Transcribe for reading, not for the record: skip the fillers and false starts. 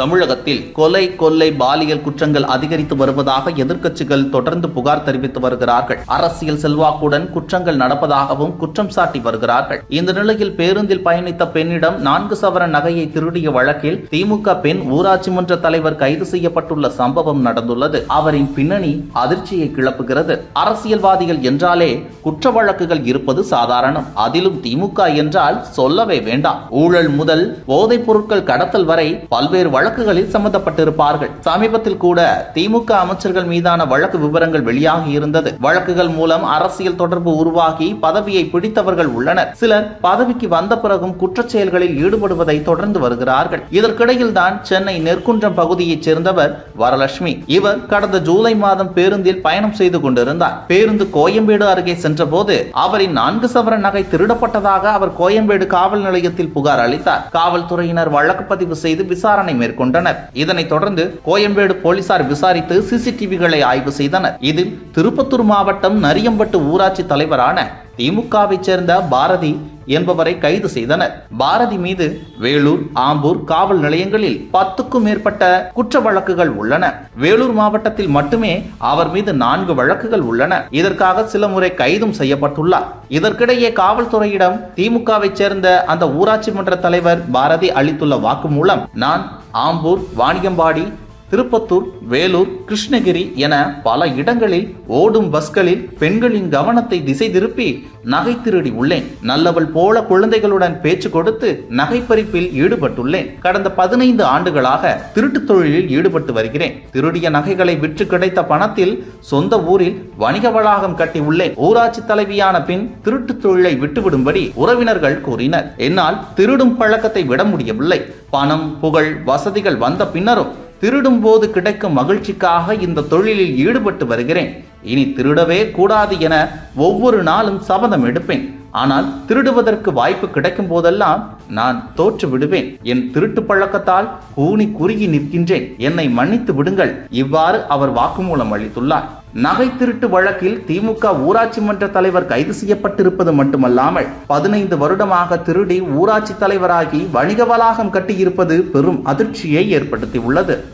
தமிழகத்தில் கொலை, கொள்ளை, பாலியல் குற்றங்கள் அதிகரித்து வருவதாக எதிர்க்கட்சிகள் தொடர்ந்து புகார் தெரிவித்து வருகிறார்கள். அரசியல் செல்வாக்குடன் குற்றங்கள் நடப்பதாகவும் குற்றம் சாட்டி வருகிறார்கள். இந்த நிலையில் பேருந்தில் பயணித்த பெண்ணிடம் 4 சவரன் நகையை திருடிய வழக்கில் திமுக பெண் ஊராட்சி மன்ற தலைவர் கைது செய்யப்பட்டுள்ள சம்பவம் நடந்துள்ளது. அவரின் பின்னணி அதிர்ச்சியை கிளப்புகிறது. அரசியல்வாதிகள் என்றாலே குற்ற வழக்குகள் இருப்பது சாதாரணம். அதிலும் திமுக என்றால் சொல்லவே வேண்டாம். ஊழல் முதல் போதைப் பொருட்கள் கடத்தல் வரை பல்வேறு வழக்குகளில் சம்பந்தப்பட்டிருப்பார்கள். சமீபத்தில் கூட திமுக அமைச்சர்கள் மீதான வழக்கு விவரங்கள் வெளியாகி இருந்தது. வழக்குகள் மூலம் அரசியல் தொடர்பு உருவாகி பதவியை பிடித்தவர்கள் உள்ளனர். சிலர் பதவிக்கு வந்த பிறகும் குற்றச் செயல்களில் ஈடுபடுவதை தொடர்ந்து வருகிறார்கள். இதற்கிடையில் தான் சென்னை நெற்குன்றம் பகுதியைச் சேர்ந்தவர் வரலட்சுமி. இவர் கடந்த ஜூலை மாதம் பேருந்தில் பயணம் செய்து கொண்டிருந்தார். பேருந்து கோயம்பேடு அருகே சென்ற போது அவரின் 4 சவரன் நகை திருடப்பட்டதாக அவர் கோயம்பேடு காவல் நிலையத்தில் புகார் அளித்தார். காவல்துறையினர் வழக்கு பதிவு செய்து விசாரணை மேற்கொண்டனர். இதனைத் தொடர்ந்து கோயம்பேடு போலீசார் விசாரித்து சிசிடிவிகளை ஆய்வு செய்தனர். இதில் திருப்பத்தூர் மாவட்டம் நரியம்பட்டு ஊராட்சி தலைவரான திமுகவை சேர்ந்த பாரதி என்பவரை கைது செய்தனர். பாரதி மீது வேலூர், ஆம்பூர் காவல் நிலையங்களில் 10க்கும் மேற்பட்ட குற்ற வழக்குகள் உள்ளன. வேலூர் மாவட்டத்தில் மட்டுமே அவர் மீது 4 வழக்குகள் உள்ளன. இதற்காக சில முறை கைதும் செய்யப்பட்டுள்ளார். இதற்கிடையே காவல்துறையிடம் திமுகவை சேர்ந்த அந்த ஊராட்சி மன்ற தலைவர் பாரதி அளித்துள்ள வாக்குமூலம், நான் ஆம்பூர், வாணியம்பாடி, திருப்பத்தூர், வேலூர், கிருஷ்ணகிரி என பல இடங்களில் ஓடும் பஸ்களில் பெண்களின் கவனத்தை திசை திருப்பி நகை திருடி உள்ளேன். நல்லவள் போல குழந்தைகளுடன் பேச்சு கொடுத்து நகை பறிப்பில் ஈடுபட்டுள்ளேன். கடந்த 15 ஆண்டுகளாக திருட்டு தொழிலில் ஈடுபட்டு வருகிறேன். திருடிய நகைகளை விற்று கிடைத்த பணத்தில் சொந்த ஊரில் வணிக வளாகம் கட்டி உள்ளேன். ஊராட்சி தலைவியான பின் திருட்டு தொழிலை விட்டுவிடும்படி உறவினர்கள் கூறினர். என்னால் திருடும் பழக்கத்தை விட முடியவில்லை. பணம், புகழ், வசதிகள் வந்த பின்னரும் திருடும் போது கிடைக்கும் மகிழ்ச்சிக்காக இந்த தொழிலில் ஈடுபட்டு வருகிறேன். இனி திருடவே கூடாது என ஒவ்வொரு நாளும் சபதம் எடுப்பேன். ஆனால் திருடுவதற்கு வாய்ப்பு கிடைக்கும் போதெல்லாம் நான் தோற்று விடுவேன். என் திருட்டு பழக்கத்தால் கூனி குறுகி நிற்கின்றேன். என்னை மன்னித்து விடுங்கள். இவ்வாறு அவர் வாக்குமூலம் அளித்துள்ளார். நகை திருட்டு வழக்கில் திமுக ஊராட்சி மன்ற தலைவர் கைது செய்யப்பட்டிருப்பது மட்டுமல்லாமல் 15 வருடமாக திருடி ஊராட்சி தலைவராகி வணிக வளாகம் கட்டியிருப்பது பெரும் அதிர்ச்சியை ஏற்படுத்தியுள்ளது.